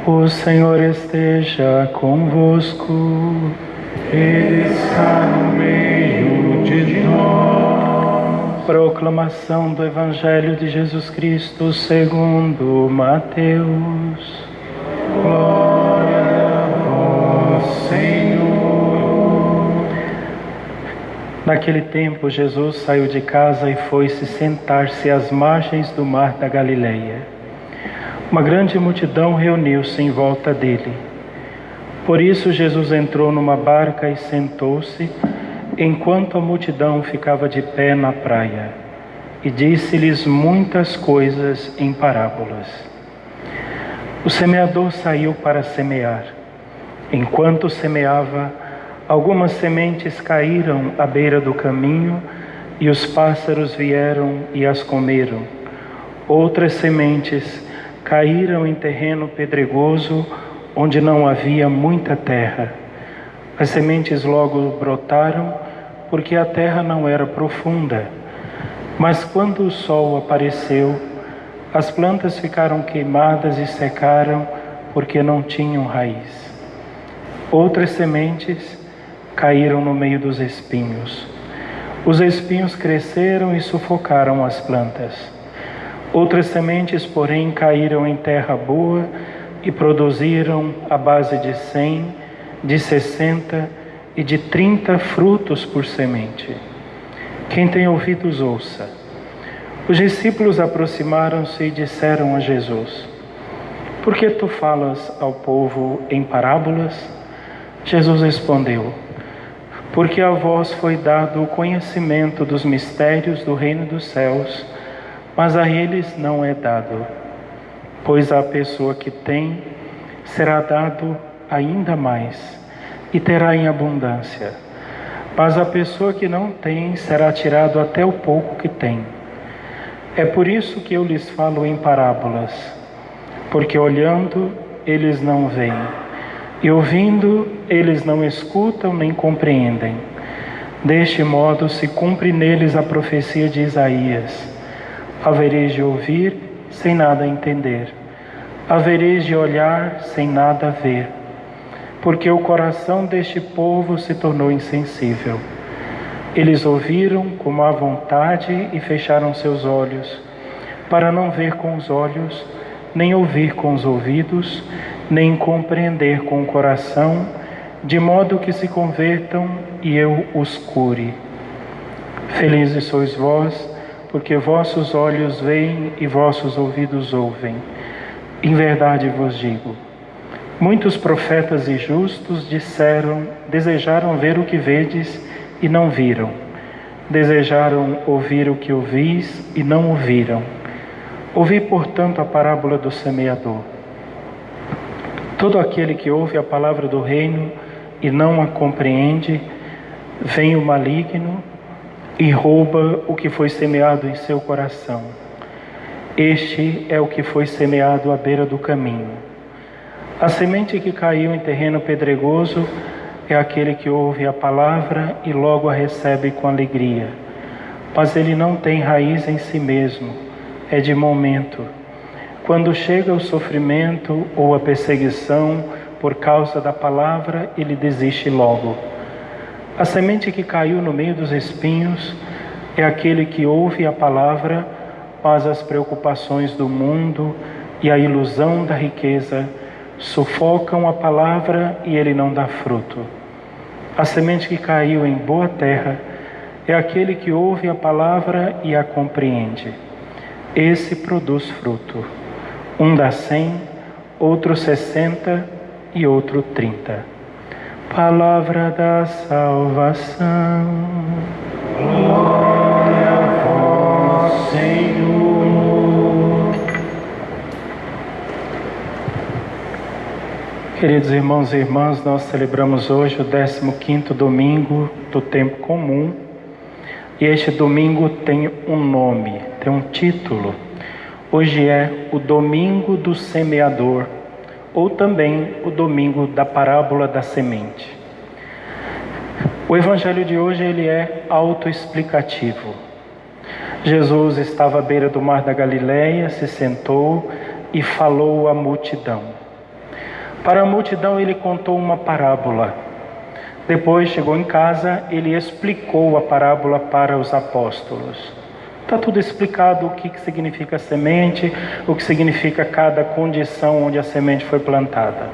O Senhor esteja convosco. Ele está no meio de nós. Proclamação do Evangelho de Jesus Cristo segundo Mateus. Glória a vós, Senhor. Naquele tempo, Jesus saiu de casa e foi-se sentar-se às margens do mar da Galileia. Uma grande multidão reuniu-se em volta dele. Por isso, Jesus entrou numa barca e sentou-se, enquanto a multidão ficava de pé na praia, e disse-lhes muitas coisas em parábolas. O semeador saiu para semear. Enquanto semeava, algumas sementes caíram à beira do caminho, e os pássaros vieram e as comeram. Outras sementes caíram em terreno pedregoso, onde não havia muita terra. As sementes logo brotaram, porque a terra não era profunda. Mas quando o sol apareceu, as plantas ficaram queimadas e secaram, porque não tinham raiz. Outras sementes caíram no meio dos espinhos. Os espinhos cresceram e sufocaram as plantas. Outras sementes, porém, caíram em terra boa e produziram à base de 100, de 60 e de 30 frutos por semente. Quem tem ouvidos, ouça. Os discípulos aproximaram-se e disseram a Jesus: Por que tu falas ao povo em parábolas? Jesus respondeu: Porque a vós foi dado o conhecimento dos mistérios do reino dos céus, mas a eles não é dado. Pois à pessoa que tem, será dado ainda mais, e terá em abundância. Mas a pessoa que não tem, será tirado até o pouco que tem. É por isso que eu lhes falo em parábolas, porque olhando, eles não veem, e ouvindo, eles não escutam nem compreendem. Deste modo se cumpre neles a profecia de Isaías: Havereis de ouvir sem nada entender, havereis de olhar sem nada ver, porque o coração deste povo se tornou insensível. Eles ouviram com má vontade e fecharam seus olhos, para não ver com os olhos, nem ouvir com os ouvidos, nem compreender com o coração, de modo que se convertam e eu os cure. Felizes sois vós, porque vossos olhos veem e vossos ouvidos ouvem. Em verdade vos digo, muitos profetas e justos desejaram ver o que vedes e não viram. Desejaram ouvir o que ouvis e não ouviram. Ouvi, portanto, a parábola do semeador. Todo aquele que ouve a palavra do reino e não a compreende, vem o maligno e rouba o que foi semeado em seu coração. Este é o que foi semeado à beira do caminho. A semente que caiu em terreno pedregoso é aquele que ouve a palavra e logo a recebe com alegria. Mas ele não tem raiz em si mesmo, é de momento. Quando chega o sofrimento ou a perseguição por causa da palavra, ele desiste logo. A semente que caiu no meio dos espinhos é aquele que ouve a palavra, mas as preocupações do mundo e a ilusão da riqueza sufocam a palavra e ele não dá fruto. A semente que caiu em boa terra é aquele que ouve a palavra e a compreende. Esse produz fruto. Um dá 100, outro 60 e outro 30. Palavra da salvação. Glória a vós, Senhor. Queridos irmãos e irmãs, nós celebramos hoje o 15º domingo do tempo comum. E este domingo tem um nome, tem um título. Hoje é o Domingo do Semeador, ou também o Domingo da Parábola da Semente. O Evangelho de hoje ele é autoexplicativo. Jesus estava à beira do mar da Galileia, se sentou e falou à multidão. Para a multidão ele contou uma parábola. Depois chegou em casa, ele explicou a parábola para os apóstolos. Está tudo explicado, o que significa semente, o que significa cada condição onde a semente foi plantada.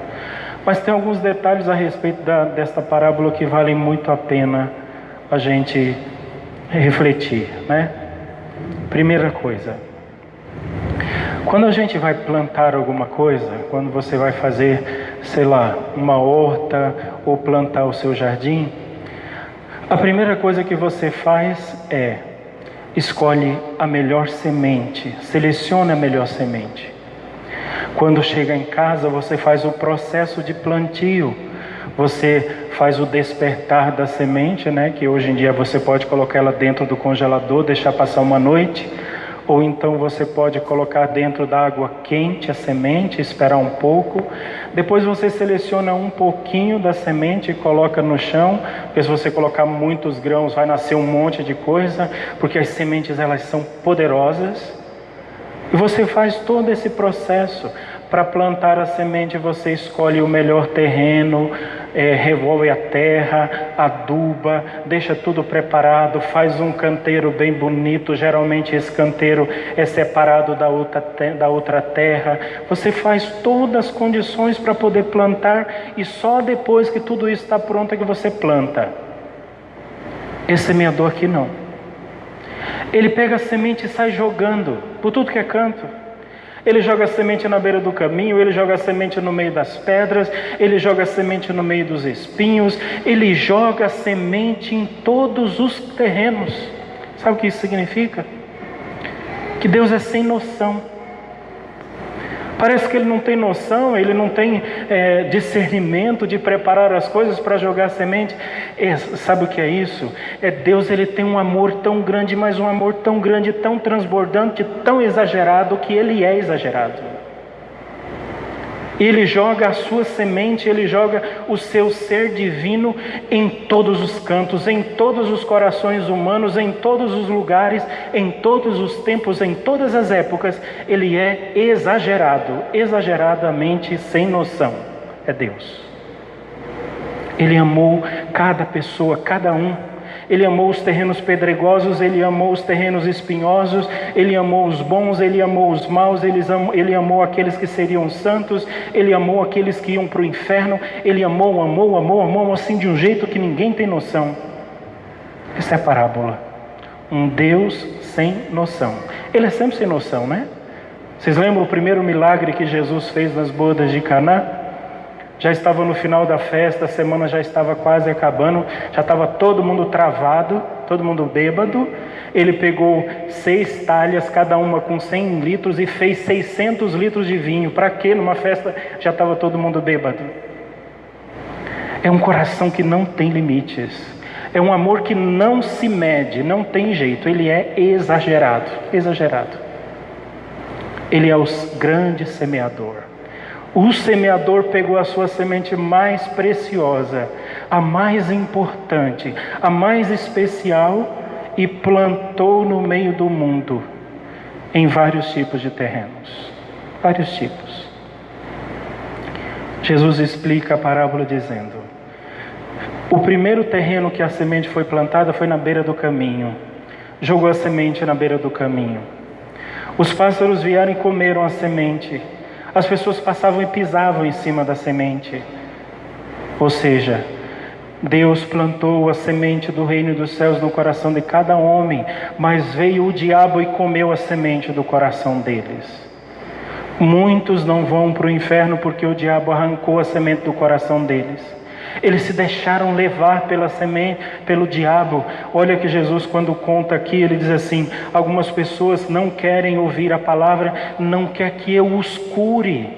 Mas tem alguns detalhes a respeito desta parábola que valem muito a pena a gente refletir, né? Primeira coisa, quando a gente vai plantar alguma coisa, quando você vai fazer, sei lá, uma horta ou plantar o seu jardim, a primeira coisa que você faz é escolhe a melhor semente, seleciona a melhor semente. Quando chega em casa, você faz o processo de plantio, você faz o despertar da semente, né? Que hoje em dia você pode colocar ela dentro do congelador, deixar passar uma noite, ou então você pode colocar dentro da água quente a semente, esperar um pouco. Depois você seleciona um pouquinho da semente e coloca no chão, porque se você colocar muitos grãos vai nascer um monte de coisa, porque as sementes elas são poderosas. E você faz todo esse processo. Para plantar a semente você escolhe o melhor terreno, revolve a terra, aduba, deixa tudo preparado, faz um canteiro bem bonito. Geralmente esse canteiro é separado da outra terra. Você faz todas as condições para poder plantar e só depois que tudo isso está pronto é que você planta. Esse semeador aqui não. Ele pega a semente e sai jogando por tudo que é canto. Ele joga a semente na beira do caminho, ele joga a semente no meio das pedras, ele joga a semente no meio dos espinhos, ele joga a semente em todos os terrenos. Sabe o que isso significa? Que Deus é sem noção. Parece que ele não tem noção, ele não tem discernimento de preparar as coisas para jogar a semente. Sabe o que é isso? Deus, ele tem um amor tão grande, mas um amor tão grande, tão transbordante, tão exagerado, que ele é exagerado. Ele joga a sua semente, ele joga o seu ser divino em todos os cantos, em todos os corações humanos, em todos os lugares, em todos os tempos, em todas as épocas. Ele é exagerado, exageradamente sem noção. É Deus. Ele amou cada pessoa, cada um. Ele amou os terrenos pedregosos, ele amou os terrenos espinhosos, ele amou os bons, ele amou os maus, ele amou aqueles que seriam santos, ele amou aqueles que iam para o inferno, ele amou assim de um jeito que ninguém tem noção. Essa é a parábola. Um Deus sem noção. Ele é sempre sem noção, né? Vocês lembram o primeiro milagre que Jesus fez nas bodas de Caná? Já estava no final da festa, a semana já estava quase acabando, já estava todo mundo travado, todo mundo bêbado. Ele pegou 6 talhas, cada uma com 100 litros, e fez 600 litros de vinho. Para quê? Numa festa já estava todo mundo bêbado. É um coração que não tem limites. É um amor que não se mede, não tem jeito. Ele é exagerado, exagerado. Ele é o grande semeador. O semeador pegou a sua semente mais preciosa, a mais importante, a mais especial, e plantou no meio do mundo, em vários tipos de terrenos. Vários tipos. Jesus explica a parábola dizendo: o primeiro terreno que a semente foi plantada foi na beira do caminho. Jogou a semente na beira do caminho. Os pássaros vieram e comeram a semente. As pessoas passavam e pisavam em cima da semente. Ou seja, Deus plantou a semente do reino dos céus no coração de cada homem, mas veio o diabo e comeu a semente do coração deles. Muitos não vão para o inferno porque o diabo arrancou a semente do coração deles. Eles se deixaram levar pela semente, pelo diabo. Olha que Jesus, quando conta aqui, ele diz assim: algumas pessoas não querem ouvir a palavra, não quer que eu os cure.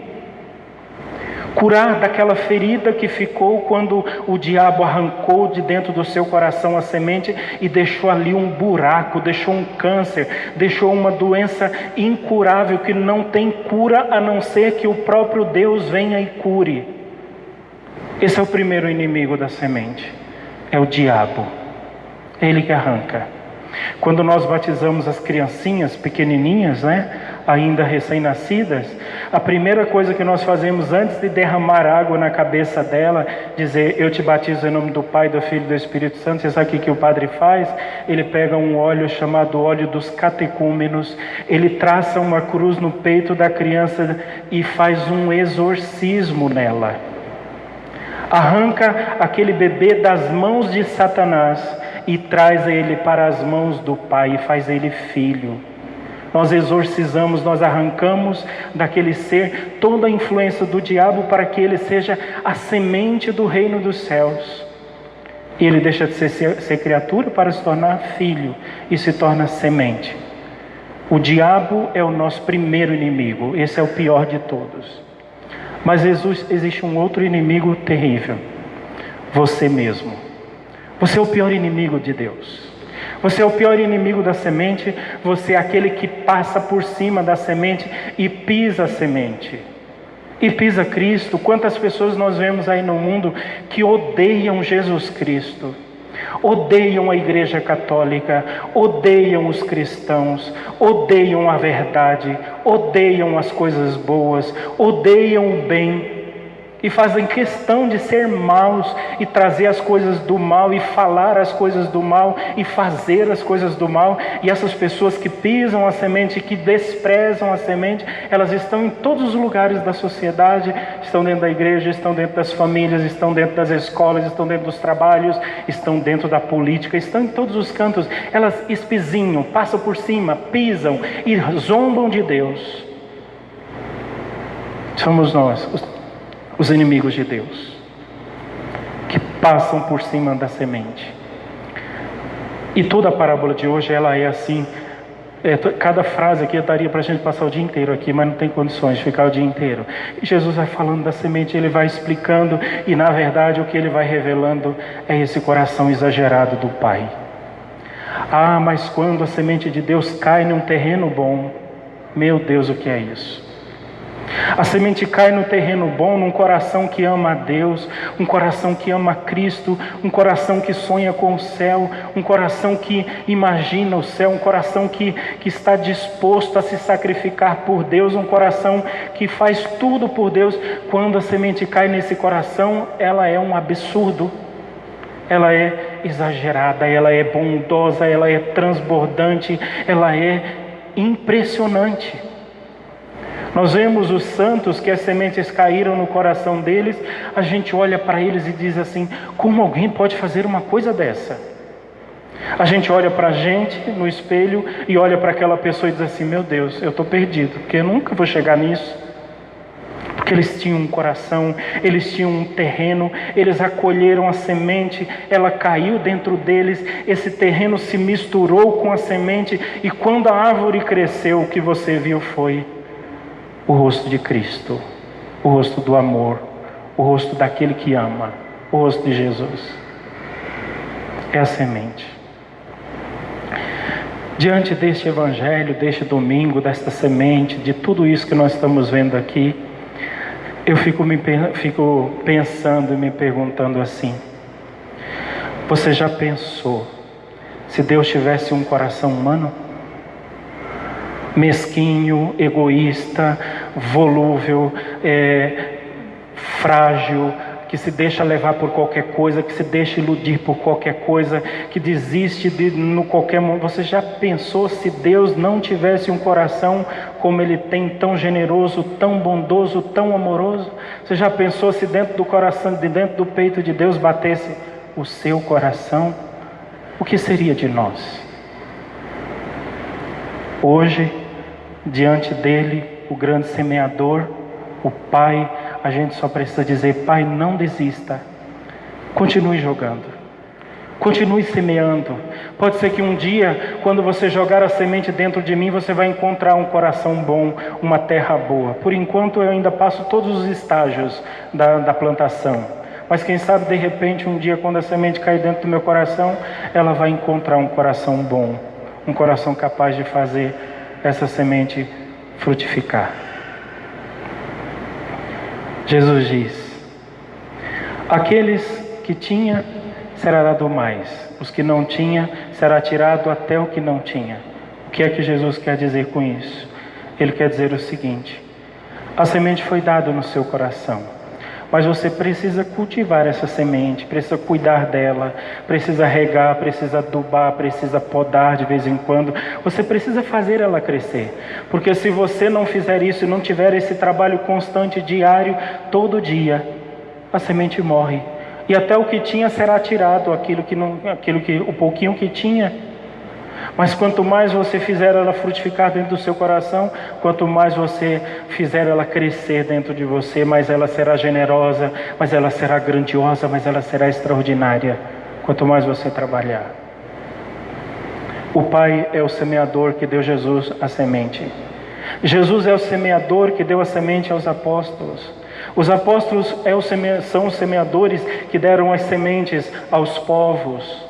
Curar daquela ferida que ficou quando o diabo arrancou de dentro do seu coração a semente e deixou ali um buraco, deixou um câncer, deixou uma doença incurável que não tem cura a não ser que o próprio Deus venha e cure. Esse é o primeiro inimigo da semente, é o diabo. É ele que arranca. Quando nós batizamos as criancinhas pequenininhas, né? ainda recém-nascidas, a primeira coisa que nós fazemos antes de derramar água na cabeça dela, dizer, eu te batizo em nome do Pai, do Filho e do Espírito Santo, você sabe o que o padre faz? Ele pega um óleo chamado óleo dos catecúmenos, ele traça uma cruz no peito da criança e faz um exorcismo nela. Arranca aquele bebê das mãos de Satanás e traz ele para as mãos do Pai e faz ele filho. Nós exorcizamos, nós arrancamos daquele ser toda a influência do diabo para que ele seja a semente do reino dos céus. E ele deixa de ser criatura para se tornar filho e se torna semente. O diabo é o nosso primeiro inimigo, esse é o pior de todos. Mas existe um outro inimigo terrível, você mesmo. Você é o pior inimigo de Deus. Você é o pior inimigo da semente, você é aquele que passa por cima da semente e pisa a semente. E pisa Cristo. Quantas pessoas nós vemos aí no mundo que odeiam Jesus Cristo, odeiam a Igreja Católica, odeiam os cristãos, odeiam a verdade, odeiam as coisas boas, odeiam o bem. E fazem questão de ser maus e trazer as coisas do mal e falar as coisas do mal e fazer as coisas do mal. E essas pessoas que pisam a semente, que desprezam a semente, elas estão em todos os lugares da sociedade, estão dentro da igreja, estão dentro das famílias, estão dentro das escolas, estão dentro dos trabalhos, estão dentro da política, estão em todos os cantos. Elas espizinham, passam por cima, pisam e zombam de Deus. Somos nós, os inimigos de Deus, que passam por cima da semente. E toda a parábola de hoje, ela é assim. Cada frase aqui daria para a gente passar o dia inteiro aqui, mas não tem condições de ficar o dia inteiro. E Jesus vai falando da semente, ele vai explicando, e na verdade o que ele vai revelando é esse coração exagerado do Pai. Ah, mas quando a semente de Deus cai num terreno bom, meu Deus, o que é isso? A semente cai no terreno bom, num coração que ama a Deus, um coração que ama Cristo, um coração que sonha com o céu, um coração que imagina o céu, um coração que está disposto a se sacrificar por Deus, um coração que faz tudo por Deus. Quando a semente cai nesse coração, ela é um absurdo, ela é exagerada, ela é bondosa, ela é transbordante, ela é impressionante. Nós vemos os santos que as sementes caíram no coração deles, a gente olha para eles e diz assim, como alguém pode fazer uma coisa dessa? A gente olha para a gente no espelho e olha para aquela pessoa e diz assim, meu Deus, eu estou perdido, porque eu nunca vou chegar nisso. Porque eles tinham um coração, eles tinham um terreno, eles acolheram a semente, ela caiu dentro deles, esse terreno se misturou com a semente, e quando a árvore cresceu, o que você viu foi o rosto de Cristo, o rosto do amor, o rosto daquele que ama, o rosto de Jesus. É a semente. Diante deste evangelho, deste domingo, desta semente, de tudo isso que nós estamos vendo aqui, eu fico pensando e me perguntando assim, você já pensou se Deus tivesse um coração humano? Mesquinho, egoísta, volúvel, frágil, que se deixa levar por qualquer coisa, que se deixa iludir por qualquer coisa, que desiste no qualquer momento. Você já pensou se Deus não tivesse um coração como Ele tem, tão generoso, tão bondoso, tão amoroso? Você já pensou se dentro do coração, de dentro do peito de Deus batesse o seu coração? O que seria de nós? Hoje, diante dele, o grande semeador, o Pai, a gente só precisa dizer, Pai, não desista, continue jogando, continue semeando. Pode ser que um dia, quando você jogar a semente dentro de mim, você vai encontrar um coração bom, uma terra boa. Por enquanto eu ainda passo todos os estágios da plantação, mas quem sabe de repente um dia, quando a semente cair dentro do meu coração, ela vai encontrar um coração bom, um coração capaz de fazer essa semente frutificar. Jesus diz, aqueles que tinha, será dado mais, os que não tinha, será tirado até o que não tinha. O que é que Jesus quer dizer com isso? Ele quer dizer o seguinte: a semente foi dada no seu coração, mas você precisa cultivar essa semente, precisa cuidar dela, precisa regar, precisa adubar, precisa podar de vez em quando. Você precisa fazer ela crescer, porque se você não fizer isso e não tiver esse trabalho constante, diário, todo dia, a semente morre. E até o que tinha será tirado, o pouquinho que tinha. Mas quanto mais você fizer ela frutificar dentro do seu coração, quanto mais você fizer ela crescer dentro de você, mais ela será generosa, mais ela será grandiosa, mais ela será extraordinária. Quanto mais você trabalhar. O Pai é o semeador que deu Jesus a semente. Jesus é o semeador que deu a semente aos apóstolos. Os apóstolos são os semeadores que deram as sementes aos povos.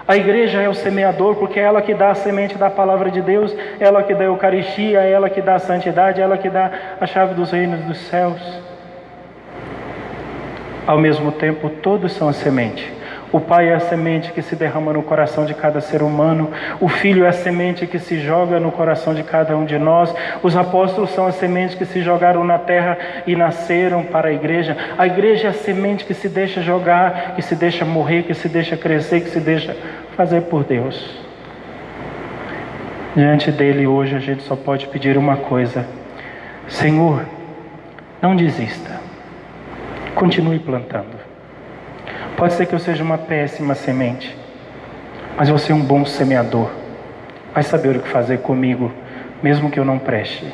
A igreja é o semeador porque é ela que dá a semente da palavra de Deus, é ela que dá a Eucaristia, é ela que dá a santidade, é ela que dá a chave dos reinos dos céus. Ao mesmo tempo, todos são a semente. O Pai é a semente que se derrama no coração de cada ser humano. O Filho é a semente que se joga no coração de cada um de nós. Os apóstolos são as sementes que se jogaram na terra e nasceram para a igreja. A igreja é a semente que se deixa jogar, que se deixa morrer, que se deixa crescer, que se deixa fazer por Deus. Diante dele hoje a gente só pode pedir uma coisa: Senhor, não desista. Continue plantando. Pode ser que eu seja uma péssima semente, mas você é um bom semeador. Vai saber o que fazer comigo, mesmo que eu não preste.